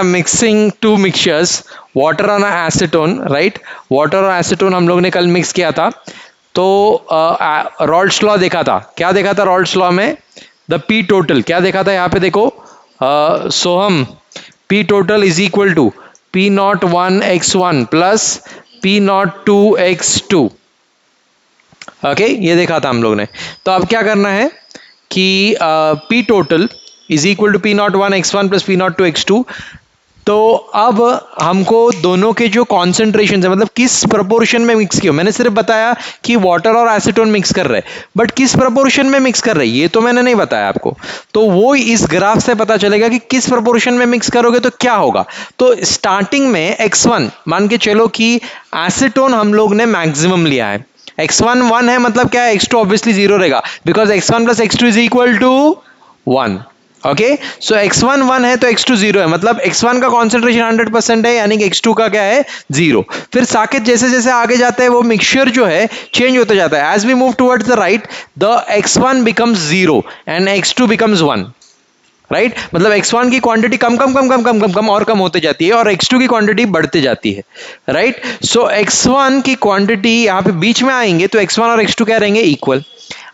Mixing two mixtures, water और acetone, right. Water और acetone हम लोग ने कल मिक्स किया था, तो रॉल्ड्स लॉ देखा था। क्या देखा था रॉल्ड्स लॉ में? द पी टोटल क्या देखा था यहाँ पे देखो, Soham, P total is equal to P not 1x1 plus P not 2x2। Okay, ये देखा था हम लोग ने। तो अब क्या करना है कि P total is equal to P not 1x1 plus P not 2x2। तो अब हमको दोनों के जो कॉन्सेंट्रेशन है, मतलब किस प्रपोर्शन में मिक्स किया, मैंने सिर्फ बताया कि वाटर और एसीटोन मिक्स कर रहे हैं, बट किस प्रपोर्शन में मिक्स कर रहे हैं ये तो मैंने नहीं बताया आपको। तो वो इस ग्राफ से पता चलेगा कि किस प्रपोर्शन में मिक्स करोगे तो क्या होगा। तो स्टार्टिंग में x1 मान के चलो कि एसीटोन हम लोग ने मैक्सिमम लिया है, x1 1 है, मतलब क्या है, x2 ऑब्वियसली 0 रहेगा, because x1 plus x2 is equal to 1। Okay, so x1 1 है तो x2 0 है, मतलब x1 का कॉन्सेंट्रेशन 100% है, यानी कि x2 का क्या है, 0। फिर साकेत जैसे जैसे आगे जाता है वो मिक्सचर जो है चेंज होता जाता है। As we move towards the right, the x1 becomes 0 and x2 becomes 1, right. मतलब x1 की क्वांटिटी कम कम कम कम कम कम कम और कम होते जाती है और x2 की क्वांटिटी बढ़ते जाती है, राइट। सो x1 की क्वांटिटी यहाँ पे बीच में आएंगे तो x1 और x2 क्या रहेंगे, इक्वल।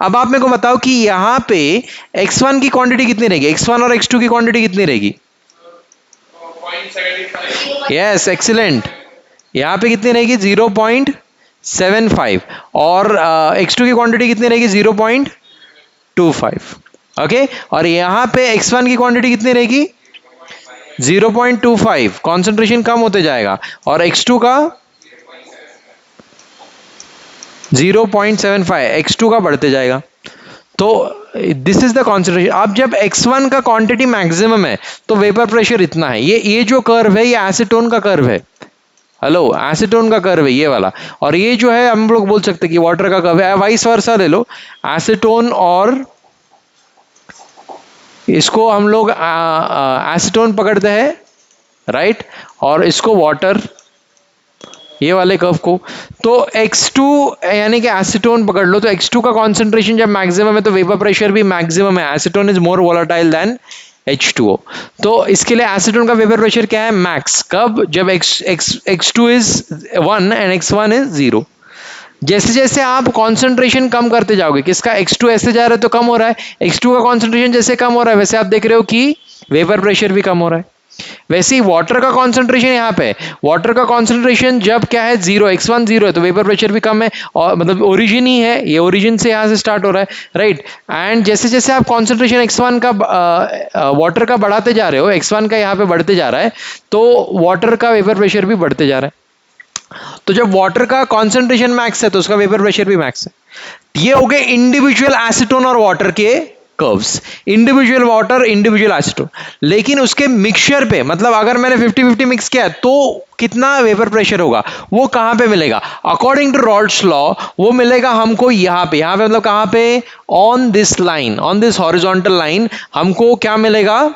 अब आप मेरे को बताओ कि यहाँ पे x1 की क्वांटिटी कितनी रहेगी, x1 और x2 की क्वांटिटी कितनी रहेगी? 0.75। Yes, excellent. यहाँ पे कितनी रहेगी, 0.75, और x2 की क्वांटिटी कितनी रहेगी, 0.25। ओके, और यहां पे x1 की क्वांटिटी कितनी रहेगी, 0.25, कॉन्सेंट्रेशन कम होते जाएगा, और x2 का 0.75, x2 का बढ़ते जाएगा। तो दिस इज द कॉन्सेंट्रेशन। अब जब x1 का क्वांटिटी मैक्सिमम है तो वेपर प्रेशर इतना है। ये जो कर्व है ये एसीटोन का कर्व है, हेलो, एसीटोन का कर्व है ये वाला, और ये जो है हम लोग बोल सकते हैं कि वाटर का कर्व है। वाइस वर्सा ले लो, एसीटोन और इसको हम लोग एसीटोन पकड़ते हैं, राइट, और इसको वाटर, ये वाले कर्व को। तो x2 यानी कि एसीटोन पकड़ लो, तो x2 का कॉन्सेंट्रेशन जब मैक्सिमम है तो वेपर प्रेशर भी मैक्सिमम है। Acetone is more volatile than H2O। तो इसके लिए एसीटोन का वेपर प्रेशर क्या है, मैक्स। कब? जब x2 is 1 and x1 is 0। जैसे जैसे आप कंसंट्रेशन कम करते जाओगे, किसका, x2 ऐसे जा रहा है तो कम हो रहा है, x2 का कंसंट्रेशन जैसे कम हो रहा है वैसे आप देख रहे हो कि वेपर प्रेशर भी कम हो रहा है। वैसे ही वाटर का कंसंट्रेशन यहाँ पे, वाटर का कंसंट्रेशन जब क्या है, 0, x1 0 है तो वेपर प्रेशर भी कम है, और मतलब ओरिजिन ही है ये, ओरिजिन से यहाँ से स्टार्ट हो रहा है, राइट। एंड जैसे जैसे आप कंसंट्रेशन x1 का वाटर का बढ़ाते जा रहे हो, x1 का यहाँ पे बढ़ते जा रहा है, तो वाटर का वेपर प्रेशर भी बढ़ते जा रहा है। तो जब वाटर का कॉन्सेंट्रेशन मैक्स है तो उसका वेपर प्रेशर भी मैक्स है। ये हो गए इंडिविजुअल एसीटोन और वाटर के curves, individual water individual acetone. लेकिन उसके मिक्सचर पे, मतलब अगर मैंने 50-50 मिक्स किया तो कितना वेपर प्रेशर होगा, वो कहां पे मिलेगा, अकॉर्डिंग टू रॉल्ड्स लॉ वो मिलेगा हमको यहाँ पे मतलब कहां पे, on this line, on this horizontal line हमको क्या मिलेगा,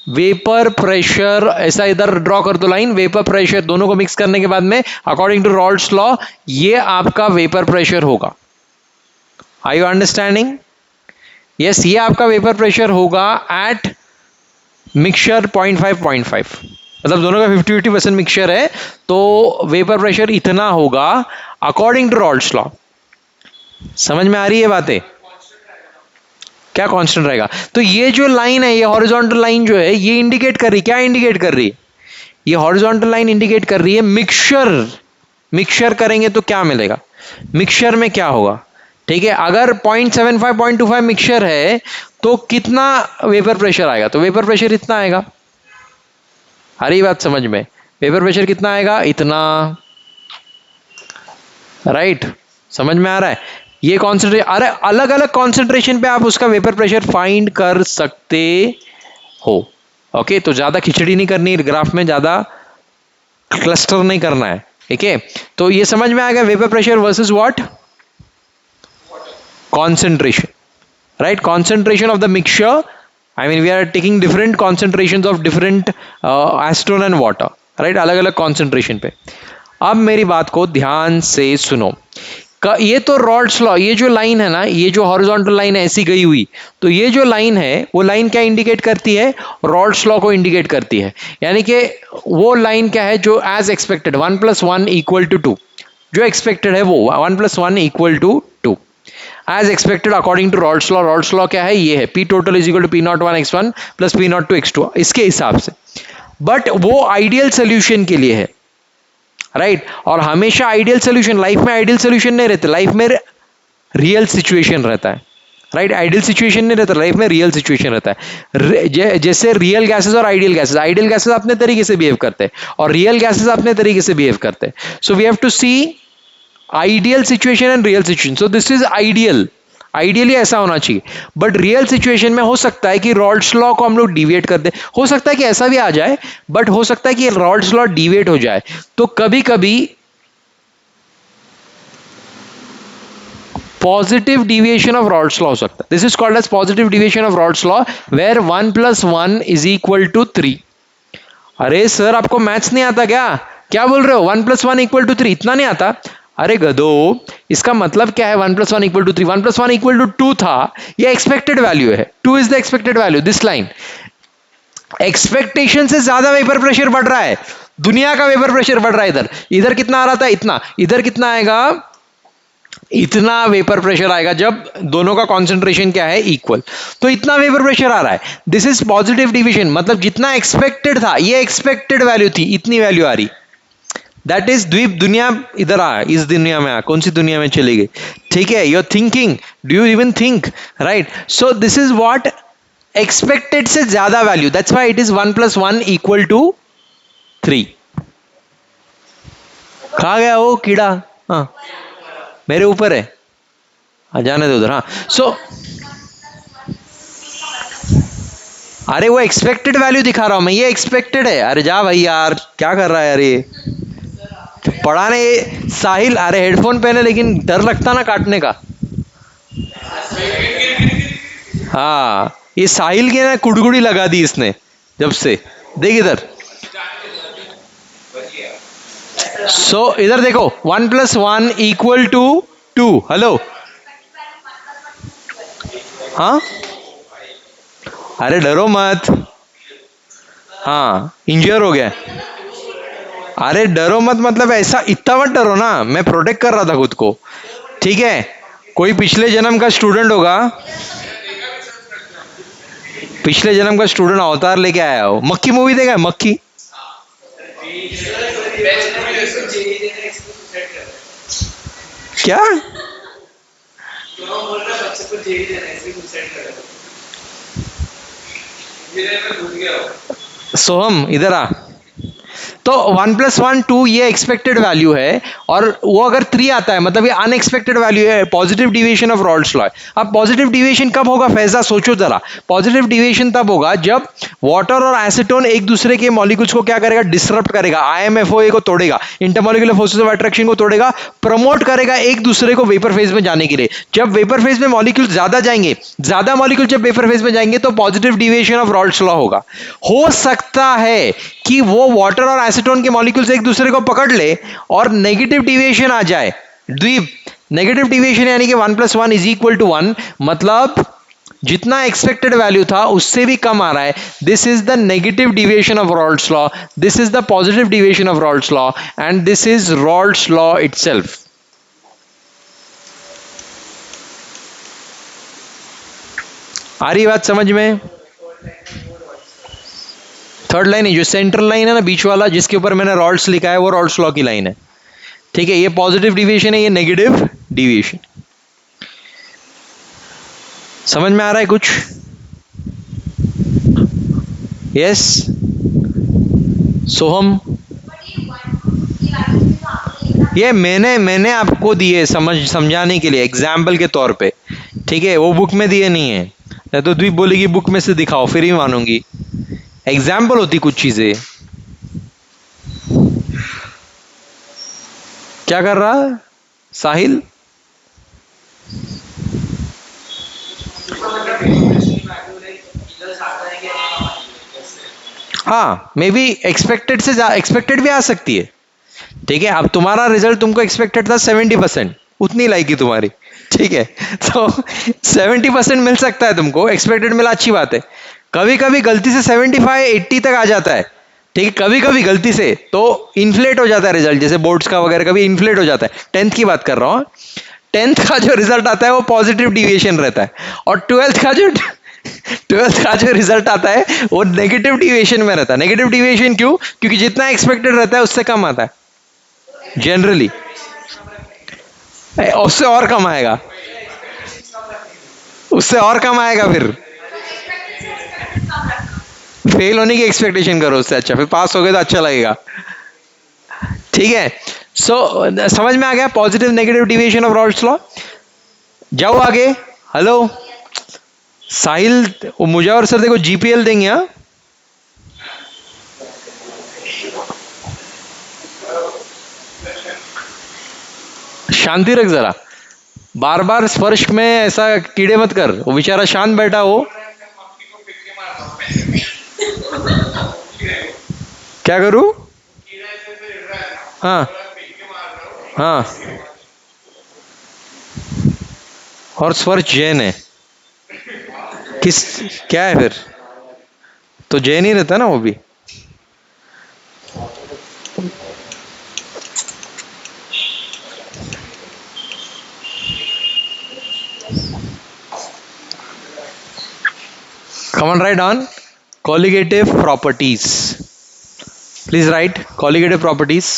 वेपर प्रेशर। ऐसा इधर ड्रॉ कर दो लाइन, वेपर प्रेशर, दोनों को मिक्स करने के बाद में अकॉर्डिंग टू रॉल्ड्स लॉ ये आपका वेपर प्रेशर होगा। Are you understanding? यस, ये आपका वेपर प्रेशर होगा एट मिक्सचर 0.5, मतलब दोनों का 50-50% मिक्सचर है तो वेपर प्रेशर इतना होगा अकॉर्डिंग टू रॉल्ड्स लॉ। समझ में आ रही है बातें? क्या कांस्टेंट रहेगा? तो ये जो लाइन है, ये हॉरिजॉन्टल लाइन जो है, ये इंडिकेट कर रही, क्या इंडिकेट कर रही है, ये हॉरिजॉन्टल लाइन इंडिकेट कर रही है मिक्सचर। मिक्सचर करेंगे तो क्या मिलेगा, मिक्सचर में क्या होगा, ठीक है। अगर 0.75 0.25 मिक्सचर है तो कितना वेपर प्रेशर आएगा, तो वेपर प्रेशर इतना आएगा। हरी बात समझ में, वेपर प्रेशर कितना आएगा, इतना, राइट, समझ में आ रहा है। ये कॉन्सेंट्रेशन, अरे अलग अलग कॉन्सेंट्रेशन पे आप उसका वेपर प्रेशर फाइंड कर सकते हो। ओके, तो ज्यादा खिचड़ी नहीं करनी ग्राफ में, ज्यादा क्लस्टर नहीं करना है, ठीक है। तो ये समझ में आ गया, vapour pressure versus what, concentration, right, concentration of the mixture. I mean we are taking different concentrations of different acetone and water, right, अलग अलग concentration पे। अब मेरी बात को ध्यान से सुनो, ये तो रॉल्स लॉ, ये जो लाइन है ना, ये जो हॉरिजॉन्टल लाइन है ऐसी गई हुई, तो ये जो लाइन है वो लाइन क्या इंडिकेट करती है? रॉल्स लॉ को इंडिकेट करती है। यानी कि वो लाइन क्या है जो एज एक्सपेक्टेड 1+1 इक्वल टू 2, जो एक्सपेक्टेड है वो 1+1 equal to 2 as expected according to Raoult's law. Raoult's law क्या है? ये है P total is equal to P01x1 plus P02x2, इसके हिसाब से। बट वो आइडियल सोल्यूशन के लिए है, राइट और हमेशा आइडियल सोल्यूशन, लाइफ में आइडियल सोल्यूशन नहीं रहते, लाइफ में रियल सिचुएशन रहता है, राइट आइडियल सिचुएशन नहीं रहता, लाइफ में रियल सिचुएशन रहता है। जैसे रियल गैसेस और आइडियल गैसेस अपने तरीके से बिहेव करते हैं और रियल गैसेस अपने तरीके से बिहेव करते हैं। So we have to see ideal situation and real situation. So this is ideal, ideally ऐसा होना चाहिए, बट रियल सिचुएशन में हो सकता है कि रॉल्स लॉ को हम लोग डिविएट कर दे, हो सकता है कि ऐसा भी आ जाए, बट हो सकता है कि रॉल्स लॉ डिविएट हो जाए। तो कभी कभी positive deviation of Raoult's law हो सकता है। This is called as positive deviation of Raoult's law, where 1+1 is equal to 3। अरे सर आपको मैथ्स नहीं आता क्या? क्या बोल रहे हो? 1+1 इक्वल टू 3 इतना नहीं आता? अरे गधो, इसका मतलब क्या है 1+1 इक्वल टू 3? 1+1 इक्वल टू 2 था, ये एक्सपेक्टेड वैल्यू है, 2 is the expected value. This line expectation से ज्यादा वेपर प्रेशर बढ़ रहा है, दुनिया का वेपर प्रेशर बढ़ रहा है। इधर इधर कितना आ रहा था? इतना। इधर कितना आएगा? इतना वेपर प्रेशर आएगा जब दोनों का कॉन्सेंट्रेशन क्या है? इक्वल। तो इतना वेपर प्रेशर आ रहा है, दिस इज पॉजिटिव डिविजन। मतलब जितना एक्सपेक्टेड था, ये एक्सपेक्टेड वैल्यू थी, इतनी वैल्यू आ रही। दैट इज द्वीप दुनिया इधर आ, इस दुनिया में आ, कौन सी दुनिया में चली गई? ठीक है, your thinking, do you even think, right? So this is what expected से ज्यादा value, that's why it is 1+1 equal to 3। खा गया वो कीड़ा? हाँ मेरे ऊपर है, जाने दो उधर। हाँ सो अरे वो एक्सपेक्टेड वैल्यू दिखा रहा हूं मैं, ये एक्सपेक्टेड है। अरे जा भाई यार, क्या कर रहा है यार ये पढ़ाने? साहिल, अरे हेडफोन पहने, लेकिन डर लगता ना काटने का। हाँ ये साहिल की ना कुड़कुड़ी लगा दी इसने जब से, देख इधर। सो इधर देखो, 1+1 इक्वल टू 2। हेलो, हाँ अरे डरो मत, हाँ इंजर हो गया। अरे डरो मत, मतलब ऐसा इतना मत डरो ना, मैं प्रोटेक्ट कर रहा था खुद को, ठीक है? कोई पिछले जन्म का स्टूडेंट होगा, पिछले जन्म का स्टूडेंट अवतार लेके आया हो। मक्खी मूवी देखा है? मक्खी क्या? सोहम इधर आ। तो 1+1 2 ये एक्सपेक्टेड वैल्यू है, और वो अगर 3 आता है मतलब ये अनएक्सपेक्टेड वैल्यू है, positive deviation of Raoult's law. अब पॉजिटिव डिविएशन कब होगा फैजा? सोचो जरा। पॉजिटिव डिविएशन तब होगा जब वाटर और एसीटोन एक दूसरे के मॉलिक्यूल्स को क्या करेगा? डिसरप्ट करेगा, IMFOA को तोड़ेगा, इंटरमॉलिक्यूलर फोर्सेस ऑफ अट्रैक्शन को तोड़ेगा, प्रमोट करेगा एक दूसरे को वेपर फेज में जाने के लिए। जब वेपर फेज में मॉलिक्यूल ज्यादा जाएंगे, ज्यादा मॉलिक्यूल जब वेपर फेज में जाएंगे, तो positive deviation of Raoult's law होगा। हो सकता है कि वो वाटर और एसीटोन के मॉलिक्यूल्स एक दूसरे को पकड़ ले और नेगेटिव डिविएशन आ जाए। द्वीप नेगेटिव डिविएशन यानी कि 1+1 इज इक्वल टू 1, मतलब जितना एक्सपेक्टेड वैल्यू था उससे भी कम आ रहा है। This is the negative deviation of Raoult's law, this is the positive deviation of Raoult's law, and this is Raoult's law itself. आ रही बात समझ में? थर्ड लाइन है, जो सेंट्रल लाइन है ना, बीच वाला जिसके ऊपर मैंने रॉल्स लिखा है, वो रॉल्स लॉ की लाइन है, ठीक है? ये पॉजिटिव डिविएशन है, ये नेगेटिव डिविएशन। समझ में आ रहा है कुछ? यस सोहम, ये मैंने आपको दिए समझाने के लिए, एग्जाम्पल के तौर पे, ठीक है? वो बुक में दिए नहीं है, नहीं तो द्वीप बोलेगी बुक में से दिखाओ, फिर ही मानूंगी। एग्जाम्पल होती कुछ चीजें। क्या कर रहा है साहिल? हाँ मे बी एक्सपेक्टेड भी आ सकती है, ठीक है? अब तुम्हारा रिजल्ट तुमको एक्सपेक्टेड था 70%, उतनी लाइकी तुम्हारी, ठीक है। तो 70% मिल सकता है तुमको, एक्सपेक्टेड मिला, अच्छी बात है। कभी कभी गलती से 75-80 तक आ जाता है, ठीक है, कभी कभी गलती से तो इन्फ्लेट हो जाता है रिजल्ट, जैसे बोर्ड्स का वगैरह कभी इन्फ्लेट हो जाता है। 10th की बात कर रहा हूँ, 10th का जो रिजल्ट आता है वो पॉजिटिव डिविएशन रहता है, और 12th का जो रिजल्ट आता है वो नेगेटिव डिविएशन में रहता है। नेगेटिव डिविएशन क्यों? क्योंकि जितना एक्सपेक्टेड रहता है उससे कम आता है जनरली, उससे और कम आएगा, उससे और कम आएगा। फिर फेल होने की एक्सपेक्टेशन करो उससे अच्छा, फिर पास हो गए तो अच्छा लगेगा, ठीक है। सो समझ में आ गया positive negative deviation of Raoult's law. जाओ आगे। हेलो साहिल, मुझे और सर देखो जीपीएल देंगे, हाँ शांति रख जरा, बार बार स्पर्श में ऐसा कीड़े मत कर, वो बेचारा शांत बैठा हो। क्या करूं? हाँ हाँ, और स्पर्श जैन है, किस, क्या है फिर? तो जैन ही रहता ना वो भी। Come on, write on colligative properties. Please write colligative properties.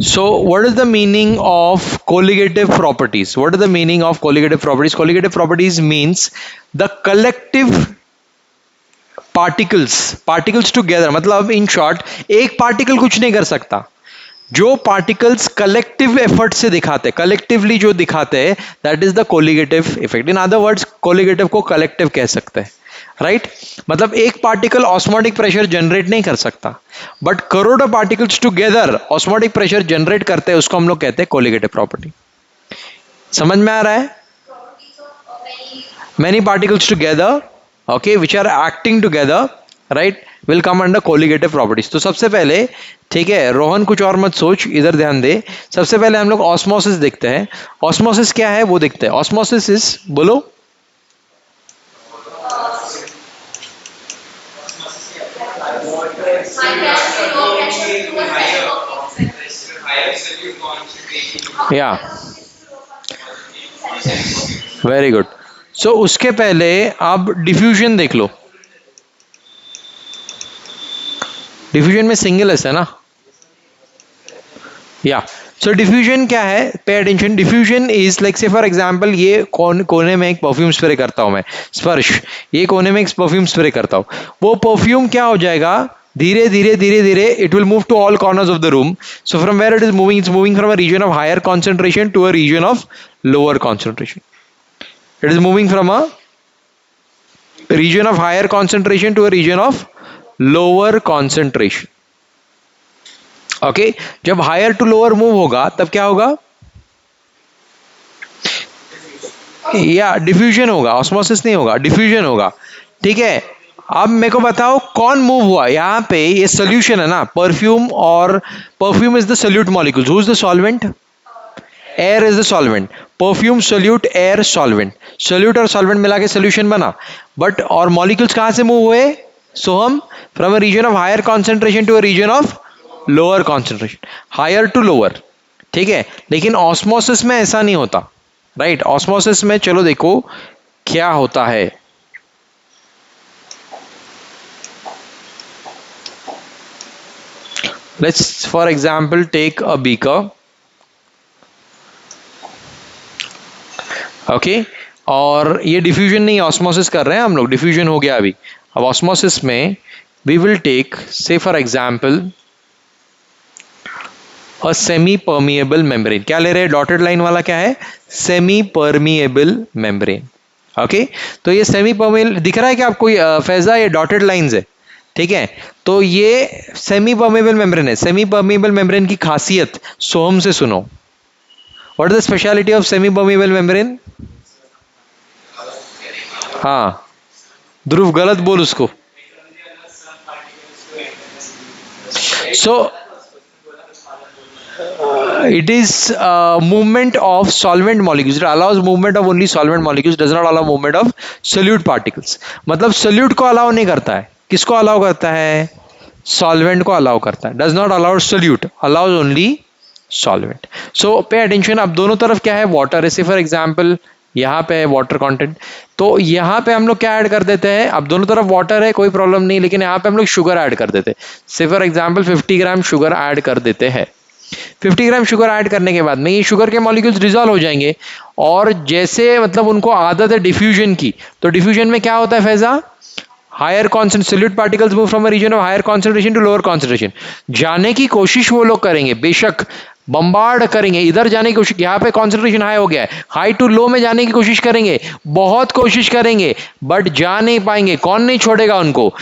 So, what is the meaning of colligative properties? What is the meaning of colligative properties? Colligative properties means the collective particles together, मतलब in short एक particle कुछ नहीं कर सकता, जो particles collective effort से दिखाते, collectively जो दिखाते हैं, that is the colligative effect. In other words colligative को कलेक्टिव कह सकते हैं, राइट मतलब एक पार्टिकल ऑस्मोटिक प्रेशर जनरेट नहीं कर सकता, बट करोड़ों particles together osmotic pressure generate करते हैं, उसको हम लोग कहते हैं कोलिगेटिव प्रॉपर्टी। समझ में आ रहा है? many particles together, okay, which are acting together, right, will come under colligative properties। तो सबसे पहले, ठीक है रोहन कुछ और मत सोच, इधर ध्यान दे। सबसे पहले हम लोग ऑस्मोसिस देखते हैं। ऑस्मोसिस क्या है वो देखते हैं। ऑस्मोसिस इज, बोलो, या वेरी गुड। सो उसके पहले आप डिफ्यूजन देख लो। डिफ्यूजन में सिंगल एस है ना, या सो डिफ्यूजन क्या है, pay attention. Diffusion is like से फॉर एग्जांपल ये कोने में एक परफ्यूम स्प्रे करता हूं मैं, स्पर्श, ये कोने में एक परफ्यूम स्प्रे करता हूं, वो परफ्यूम क्या हो जाएगा, धीरे धीरे धीरे धीरे it will move to all corners of the room. So from where it is moving, it's moving from a region of higher concentration to a region of lower concentration. It is moving from a region of higher concentration to a region of lower concentration। Okay जब higher to lower move होगा तब क्या होगा, या diffusion होगा, osmosis नहीं होगा, diffusion होगा, ठीक है। अब मेरे को बताओ कौन मूव हुआ यहाँ पे, ये सोल्यूशन है ना परफ्यूम, और perfume is the solute molecules, who is the solvent, air is the solvent, perfume solute air solvent, solute और सॉल्वेंट मिला के सोल्यूशन बना, बट और मॉलिक्यूल्स कहां से मूव हुए, Soham, from a region of higher concentration to a region of lower concentration, higher to lower, ठीक है। लेकिन ऑस्मोसिस में ऐसा नहीं होता, राइट ऑस्मोसिस में चलो देखो क्या होता है। Let's for example take a beaker, okay और ये डिफ्यूजन नहीं, ऑस्मोसिस कर रहे हैं हम लोग, डिफ्यूजन हो गया अभी। अब ऑस्मोसिस में वी विल टेक से for example a semi permeable membrane. क्या ले रहे हैं, डॉटेड लाइन वाला क्या है, सेमी परमिएबल मेम्ब्रेन। ओके तो ये सेमी परमिएबल दिख रहा है कि आपको, फैजा ये डॉटेड लाइंस है, ठीक है। तो ये सेमी परमिएबल मेम्ब्रेन है। सेमी परमिएबल मेम्ब्रेन की खासियत सोहम से सुनो। What is the speciality of semi permeable membrane? हाँ ध्रुव गलत बोल उसको। सो it is movement of solvent molecules. It allows movement of only solvent molecules, does not allow movement of solute particles. मतलब solute को allow नहीं करता है, किसको allow करता है, solvent को allow करता है, does not allow solute, allows only solvent. So pay attention. अब दोनों तरफ क्या है, water है। फॉर एग्जाम्पल यहाँ पे है वाटर कंटेंट, तो यहाँ पे हम लोग क्या ऐड कर देते हैं, अब दोनों तरफ वाटर है कोई प्रॉब्लम नहीं, लेकिन यहाँ पे हम लोग शुगर ऐड कर देते हैं। से for example 50 gram sugar add कर देते हैं। 50 ग्राम शुगर ऐड करने के बाद में ये शुगर के मॉलिक्यूल्स डिसॉल्व हो जाएंगे, और जैसे मतलब उनको आदत है डिफ्यूजन की, तो डिफ्यूजन में क्या होता है Faiza, higher concentration solute particles move from a region of higher concentration to lower concentration. जाने की कोशिश वो लोग करेंगे, बेशक बम्बार्ड करेंगे, इधर जाने की कोशिश, यहाँ पे कॉन्सेंट्रेशन हाई हो गया है, हाई टू लो में जाने की कोशिश करेंगे, बहुत कोशिश करेंगे, बट जा नहीं पाएंगे। कौन नहीं छोड़ेगा उनको,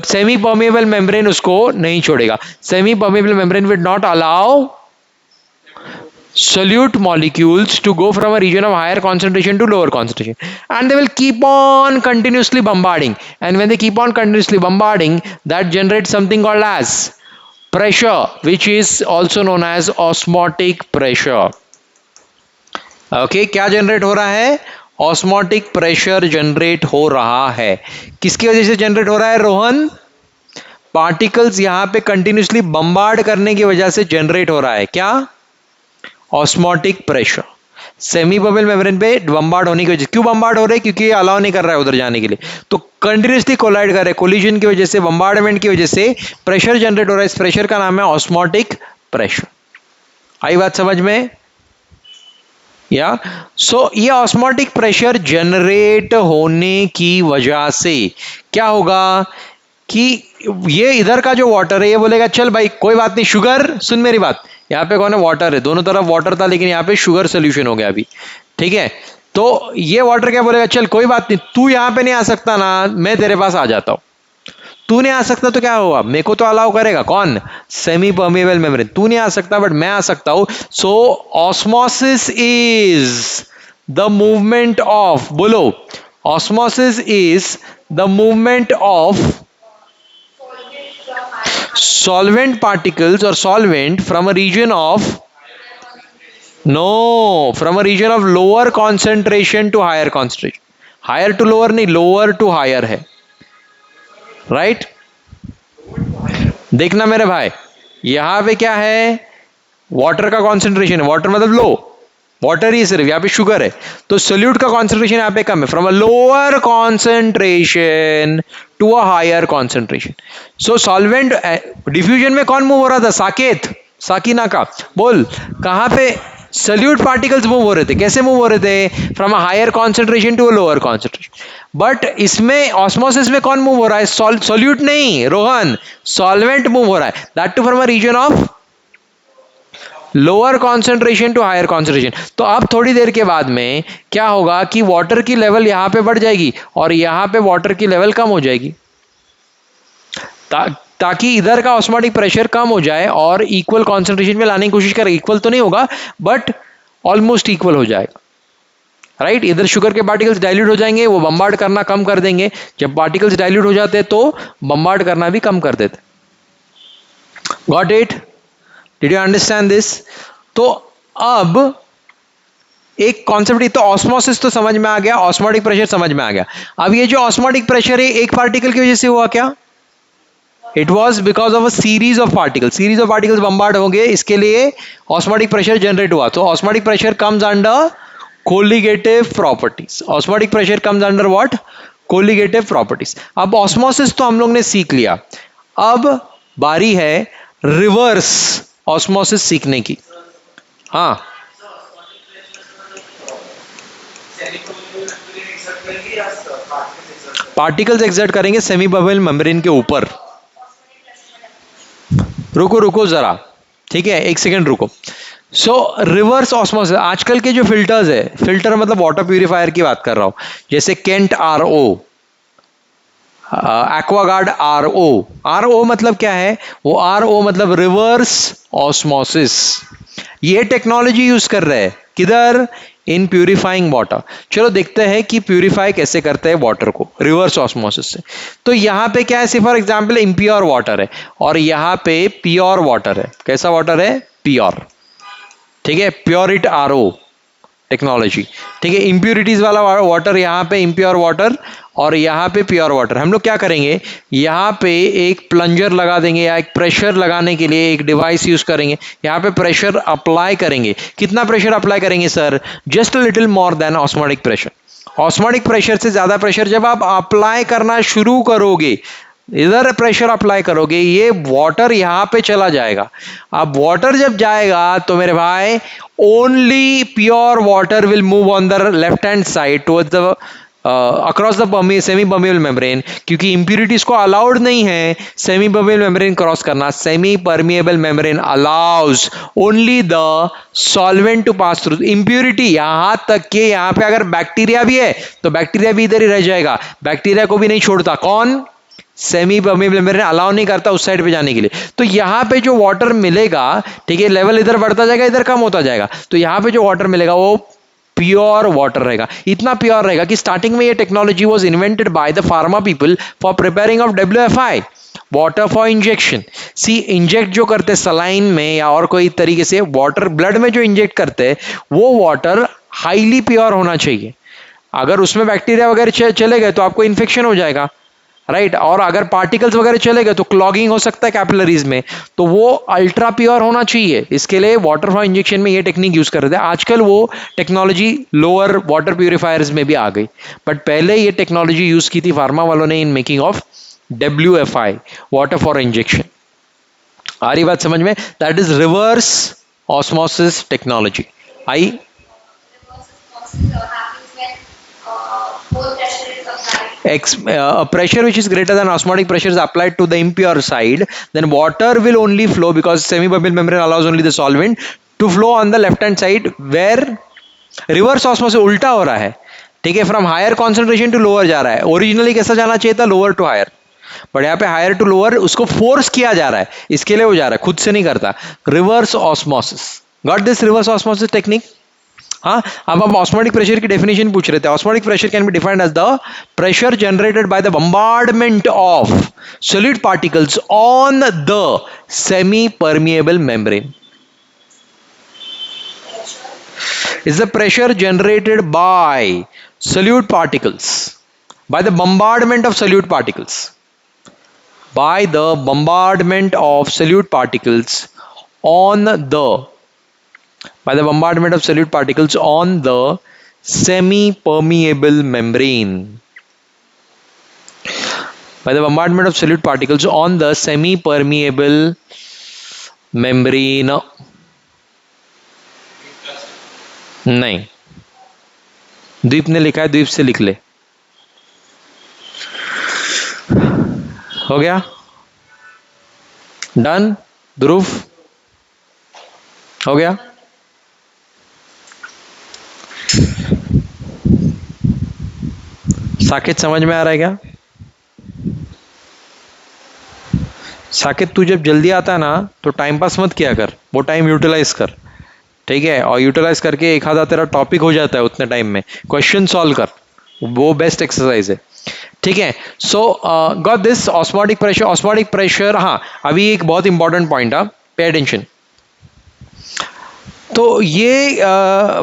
सेमी परमिएबल मेम्ब्रेन उसको नहीं छोड़ेगा। Semi permeable membrane will not allow solute molecules to go from a region of higher concentration to lower concentration, and they will keep on continuously bombarding, and when they keep on continuously bombarding, that generates something called as pressure, which is also known as osmotic pressure. Okay, क्या generate हो रहा है, osmotic pressure generate हो रहा है। किसकी वजह से जनरेट हो रहा है रोहन, पार्टिकल्स यहां पे कंटिन्यूसली बम्बार्ड करने की वजह से जनरेट हो रहा है। क्या, osmotic pressure. Semi bubble membrane पे बम्बार्ड होने की वजह, क्यों बम्बार्ड हो रहे हैं, क्योंकि ये अलाउ नहीं कर रहा है उधर जाने के लिए, तो कंटिन्यूसली कोलाइड कर रहे हैं, कोलिजन की वजह से, बम्बार्डमेंट की वजह से प्रेशर जनरेट हो रहा है। इस प्रेशर का नाम है ऑस्मोटिक प्रेशर। आई बात समझ में, या सो ये ऑस्मोटिक प्रेशर जनरेट होने की वजह से क्या होगा कि ये इधर का जो वाटर है ये बोलेगा चल भाई कोई बात नहीं, शुगर सुन मेरी बात, यहाँ पे कौन है, वाटर है, दोनों तरफ वाटर था लेकिन यहाँ पे शुगर सोल्यूशन हो गया अभी, ठीक है। तो ये वाटर क्या बोलेगा, चल कोई बात नहीं, तू यहाँ पे नहीं आ सकता ना, मैं तेरे पास आ जाता हूं। तू नहीं आ सकता तो क्या होगा, मेरे को तो अलाउ करेगा कौन, सेमी परमिएबल मेम्ब्रेन। तू नहीं आ सकता बट मैं आ सकता हूं। So osmosis is the movement of, बोलो, osmosis is the movement of solvent particles or solvent from a region of, no, from a region of lower concentration to higher concentration, higher to lower नहीं, lower to higher है, right? देखना मेरे भाई, यहां पे क्या है, वाटर का कॉन्सेंट्रेशन है, वाटर मतलब लो, वाटर ही सिर्फ, यहाँ पे शुगर है, तो सोल्यूट का कॉन्सेंट्रेशन यहाँ पे कम है, from a lower concentration to a higher concentration. So solvent diffusion में कौन मूव हो रहा था, साकेत, साकिना का बोल, कहां पे सोल्यूट पार्टिकल्स मूव हो रहे थे, कैसे मूव हो रहे थे, from a higher concentration to a lower concentration. But इसमें ऑस्मोसिस में कौन मूव हो रहा है, सोल्यूट नहीं रोहन, सॉल्वेंट मूव हो रहा है, that to from a region of lower concentration to higher concentration. तो अब थोड़ी देर के बाद में क्या होगा कि वाटर की लेवल यहां पे बढ़ जाएगी और यहां पे वाटर की लेवल कम हो जाएगी, ताकि इधर का ऑस्मोटिक प्रेशर कम हो जाए और इक्वल कॉन्सेंट्रेशन में लाने की कोशिश करें। इक्वल तो नहीं होगा बट ऑलमोस्ट इक्वल हो जाएगा, राइट। इधर शुगर के पार्टिकल्स डाइल्यूट हो जाएंगे, वो बम्बार्ड करना कम कर देंगे। जब पार्टिकल्स डाइल्यूट हो जाते हैं तो बम्बार्ड करना भी कम कर देते। Got it, did you understand this? तो अब एक कॉन्सेप्ट, तो ऑस्मोसिस तो समझ में आ गया, ऑस्मोटिक प्रेशर समझ में आ गया। अब ये जो ऑस्मोटिक प्रेशर है एक पार्टिकल की वजह से हुआ क्या, it was because of a series of particles bombard होंगे, इसके लिए ऑस्मोटिक प्रेशर जनरेट हुआ। तो osmotic pressure comes under colligative properties. Osmotic pressure comes under what, colligative properties. अब ऑस्मोसिस तो हम लोग ने सीख लिया, अब बारी है रिवर्स ऑस्मोसिस सीखने की। हाँ पार्टिकल्स एक्सर्ट करेंगे सेमी बबल मेम्ब्रेन के ऊपर। रुको रुको जरा, ठीक है, एक सेकंड रुको। सो रिवर्स ऑस्मोसिस, आजकल के जो फिल्टर्स है, फिल्टर मतलब वाटर प्यूरिफायर की बात कर रहा हूं, जैसे Kent RO, Aquaguard RO. RO मतलब क्या है? वो आरओ मतलब रिवर्स ऑस्मोसिस। ये टेक्नोलॉजी यूज कर रहे हैं किधर? इन प्यूरिफाइंग वाटर। चलो देखते हैं कि प्यूरिफाई कैसे करते हैं वाटर को रिवर्स ऑस्मोसिस से। तो यहां पे क्या है, फॉर एग्जांपल इम्प्योर वाटर है और यहां पे प्योर वाटर है। कैसा वाटर है? प्योर, ठीक है, प्योरिट आरओ टेक्नोलॉजी, ठीक है। इंप्यूरिटीज वाला वाटर यहाँ पे इम्प्योर वाटर और यहाँ पे प्योर वाटर। हम लोग क्या करेंगे, यहाँ पे एक प्लंजर लगा देंगे या एक प्रेशर लगाने के लिए एक डिवाइस यूज करेंगे। यहाँ पे प्रेशर अप्लाई करेंगे। कितना प्रेशर अप्लाई करेंगे sir? Just little more than osmotic pressure. Osmotic pressure से ज्यादा प्रेशर जब आप अप्लाई करना शुरू करोगे, इधर प्रेशर अप्लाई करोगे, ये वाटर यहां पे चला जाएगा। अब वाटर जब जाएगा तो मेरे भाई only pure water will move on the left hand side towards the across the semi permeable membrane, क्योंकि इंप्यूरिटीज को अलाउड नहीं है सेमी परमिएबल मेम्ब्रेन क्रॉस करना। Semi permeable membrane allows only the solvent to pass through. Impurity यहां तक कि यहां पे अगर बैक्टीरिया भी है तो बैक्टीरिया भी इधर ही रह जाएगा, बैक्टीरिया को भी नहीं छोड़ता। कौन? सेमी परमिएबल मेम्ब्रेन अलाउ नहीं करता उस साइड पे जाने के लिए। तो यहां पे जो वाटर मिलेगा, ठीक है, लेवल इधर बढ़ता जाएगा, इधर कम होता जाएगा, तो यहां पे जो वाटर मिलेगा वो प्योर वाटर रहेगा। इतना प्योर रहेगा कि स्टार्टिंग में ये technology was invented by the pharma people for preparing of WFI, water for injection. See inject जो करते सलाइन में या और कोई तरीके से वाटर ब्लड में जो इंजेक्ट करते हैं, वो वाटर हाईली प्योर होना चाहिए। अगर उसमें बैक्टीरिया वगैरह चले गए तो आपको इन्फेक्शन हो जाएगा, राइट। और अगर पार्टिकल्स वगैरह चले गए तो क्लॉगिंग हो सकता है कैपिलरीज में, तो वो अल्ट्रा प्योर होना चाहिए। इसके लिए वाटर फॉर इंजेक्शन में ये टेक्निक यूज कर रहे थे। आजकल वो टेक्नोलॉजी लोअर वाटर प्यूरिफायर्स में भी आ गई, बट पहले ये टेक्नोलॉजी यूज की थी फार्मा वालों ने in making of WFI, water for injection. आ रही बात समझ में? That is reverse osmosis technology. आई? A pressure which is greater than osmotic pressure is applied to the impure side, then water will only flow because semi-permeable membrane allows only the solvent to flow on the left hand side, where reverse osmosis उल्टा हो रहा है, ठीक है, from higher concentration to lower जा रहा है। Originally कैसा जाना चाहिए था? लोअर टू हायर, बट यहाँ पे हायर टू लोअर उसको फोर्स किया जा रहा है, इसके लिए वो जा रहा है, खुद से नहीं करता। Reverse osmosis, got this reverse osmosis technique? हाँ, अब हम ऑस्मोटिक प्रेशर की डेफिनेशन पूछ रहे थे। Osmotic pressure can be defined as the pressure generated by the bombardment of solid particles on the semi permeable membrane. is the pressure generated by solute particles, by the bombardment of solute particles, by the bombardment of solute particles on the, by the bombardment of solute particles on the semi-permeable membrane, by the bombardment of solute particles on the semi-permeable membrane। नहीं, द्वीप ने लिखा है, द्वीप से लिख ले। हो गया? डन? ध्रुव हो गया? साकेत समझ में आ रहा है क्या? साकेत तू जब जल्दी आता है ना तो टाइम पास मत किया कर, वो टाइम यूटिलाइज कर, ठीक है, और यूटिलाइज करके एक आधा तेरा टॉपिक हो जाता है उतने टाइम में, क्वेश्चन सॉल्व कर, वो बेस्ट एक्सरसाइज है, ठीक है। सो got this osmotic pressure. Osmotic pressure, हाँ, अभी एक बहुत इंपॉर्टेंट पॉइंट है, पे अटेंशन। तो ये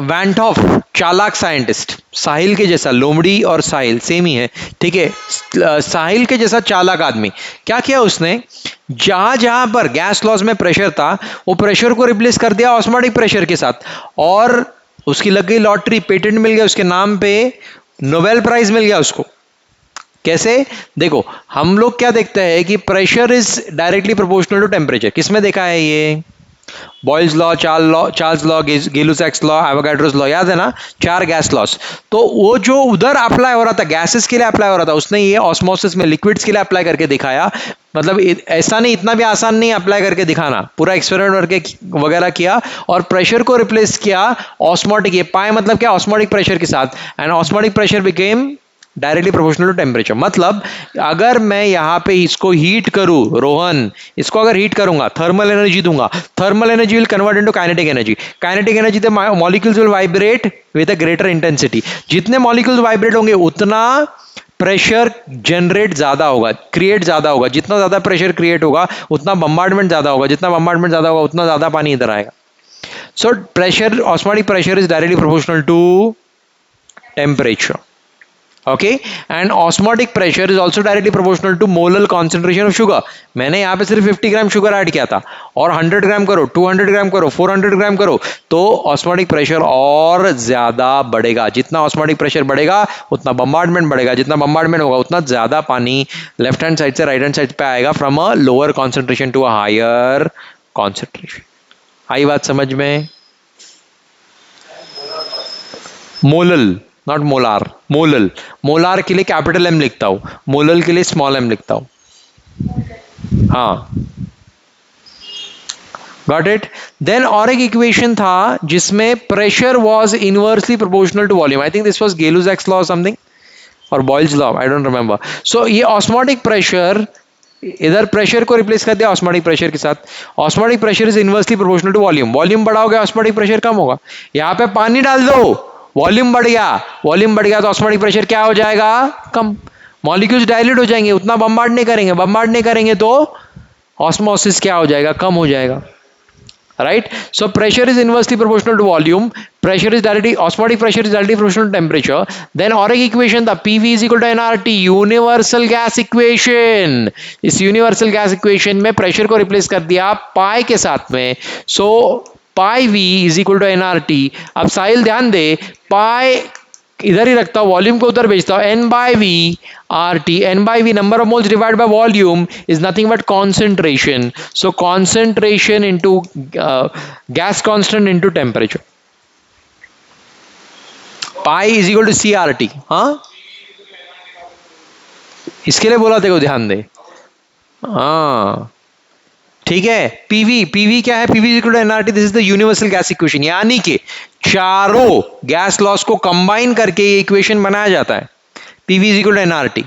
वैन हॉफ, चालाक साइंटिस्ट, साहिल के जैसा, लोमड़ी और साहिल सेम ही है, ठीक है, साहिल के जैसा चालाक आदमी, क्या किया उसने, जहां जहां पर गैस लॉस में प्रेशर था वो प्रेशर को रिप्लेस कर दिया ऑस्मोटिक प्रेशर के साथ, और उसकी लग गई लॉटरी, पेटेंट मिल गया उसके नाम पे, नोबेल प्राइज मिल गया उसको। कैसे? देखो, हम लोग क्या देखते हैं कि pressure is directly proportional to temperature. किसमें देखा है ये? Boyle's law, Charles law, Gay Lussac's law, Avogadro's law, याद है ना, 4 गैस लॉस। तो वो जो उधर अप्लाई हो रहा था, गैसेस के लिए अप्लाई हो रहा था, उसने ये ऑस्मोसिस में लिक्विड्स के लिए अप्लाई करके दिखाया। मतलब ऐसा नहीं, इतना भी आसान नहीं अप्लाई करके दिखाना, पूरा एक्सपेरिमेंट करके वगैरह किया और प्रेशर को रिप्लेस किया ऑस्मोटिक, ये पाए मतलब क्या, ऑस्मोटिक प्रेशर के साथ, and osmotic pressure became directly proportional to temperature. मतलब अगर मैं यहां पे इसको हीट करूं, रोहन, इसको अगर हीट करूंगा, थर्मल एनर्जी दूंगा, thermal energy will convert into kinetic energy, kinetic energy the molecules will vibrate with a greater intensity. जितने मॉलिक्यूल्स वाइब्रेट होंगे उतना प्रेशर जनरेट ज्यादा होगा, क्रिएट ज्यादा होगा, जितना ज्यादा प्रेशर क्रिएट होगा उतना बम्बार्डमेंट ज्यादा होगा, जितना बम्बार्डमेंट ज्यादा होगा उतना ज्यादा पानी इधर आएगा। So pressure, osmotic pressure is directly proportional to temperature. Okay, and osmotic pressure is also directly proportional to molar concentration of sugar. मैंने यहाँ पे सिर्फ 50 ग्राम शुगर ऐड किया था, और 100 ग्राम करो, 200 ग्राम करो, 400 ग्राम करो, तो ऑस्मोटिक प्रेशर और ज्यादा बढ़ेगा। जितना ऑस्मोटिक प्रेशर बढ़ेगा उतना बम्बार्डमेंट बढ़ेगा, जितना बम्बार्डमेंट होगा उतना ज्यादा पानी लेफ्ट हैंड साइड से राइट हैंड साइड पे आएगा, from a lower concentration to a higher concentration. आई बात समझ में? Molal, not molar, molal. Molar के लिए कैपिटल एम लिखता हूं, मोलल के लिए स्मॉल एम लिखता हूं। हाँ, गॉट इट। देन और एक इक्वेशन था जिसमें pressure was inversely proportional to volume. I think this was Gay Lussac's law something, और Boyle's law, I don't remember. So ये ऑस्मोटिक प्रेशर, इधर प्रेशर को रिप्लेस कर दिया ऑस्मोटिक प्रेशर के साथ। Osmotic pressure is inversely proportional to volume, volume बढ़ाओगे osmotic pressure कम होगा। यहाँ पे पानी डाल दो, वॉल्यूम बढ़ गया, वॉल्यूम बढ़ गया तो ऑस्मोटिक प्रेशर क्या हो जाएगा, कम। मॉलिक्यूल्स डायल्यूट हो जाएंगे, उतना बम्बार्ड नहीं करेंगे, बम्बार्ड नहीं करेंगे तो ऑस्मोसिस क्या हो जाएगा, कम हो जाएगा, right. So pressure is inversely proportional to volume, pressure is directly, osmotic pressure is directly proportional to temperature. Then और एक इक्वेशन था, PV is equal to nRT, universal gas equation. इस यूनिवर्सल गैस इक्वेशन में pressure को replace कर दिया pi के साथ में, so pi V is equal to nRT. अब साहिल ध्यान दे, पाई इधर ही रखता हूं, वॉल्यूम को उधर भेजता हूं, N by V R T, N by V number of moles divide by volume is nothing but concentration. So concentration into gas constant into temperature, pi is equal to C R T. हाँ, इसके लिए बोला देखो, ध्यान दे। हाँ ठीक है, PV, PV क्या है, PV equal to NRT, this is the universal gas equation. यानी कि चारों गैस लॉस को कंबाइन करके ये इक्वेशन बनाया जाता है, PV is equal to nRT,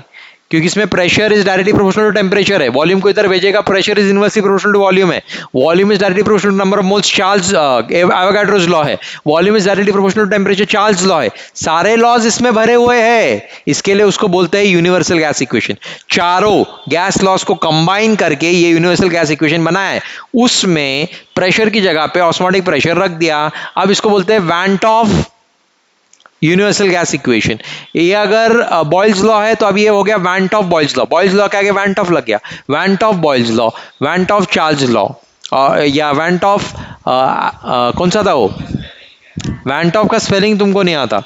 क्योंकि इसमें pressure is directly proportional to temperature है, वॉल्यूम को इधर भेजेगा, pressure is inversely proportional to volume है, volume is directly proportional to number of moles, Charles Avogadro's law है, volume is directly proportional to temperature, Charles law है, सारे laws इसमें भरे हुए हैं, इसके लिए उसको बोलते हैं यूनिवर्सल गैस इक्वेशन। चारों गैस लॉस को कंबाइन करके ये यूनिवर्सल गैस इक्वेशन बना है, उसमें प्रेशर की जगह पे ऑस्मोटिक प्रेशर रख दिया। अब इसको बोलते हैं वैंट ऑफ यूनिवर्सल गैस इक्वेशन। ये अगर बॉयल्स लॉ है तो अब ये हो गया van't Hoff Boyle's law, Boyle's law क्या गया, वैंट ऑफ लग गया, van't Hoff Boyle's law, van't Hoff Charles law, या वैंट ऑफ कौन सा था वो, वैंट ऑफ का स्पेलिंग तुमको नहीं आता,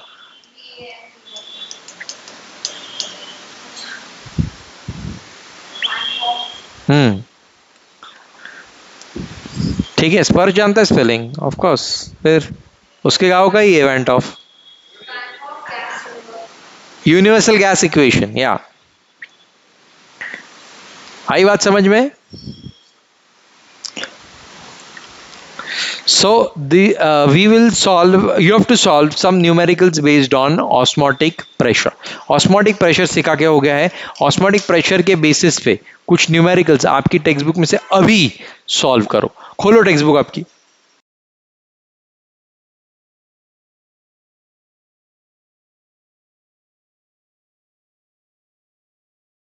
ठीक है, स्पर्श जानता है स्पेलिंग, ऑफ कोर्स, फिर उसके गाँव का ही है वैंट ऑफ यूनिवर्सल गैस इक्वेशन। या आई बात समझ में? So we will solve, you have to solve some numericals based on osmotic pressure. Osmotic pressure सिखा क्या हो गया है, osmotic pressure के बेसिस पे कुछ न्यूमेरिकल्स आपकी टेक्स्ट बुक में से अभी सॉल्व करो। खोलो टेक्स्ट बुक आपकी,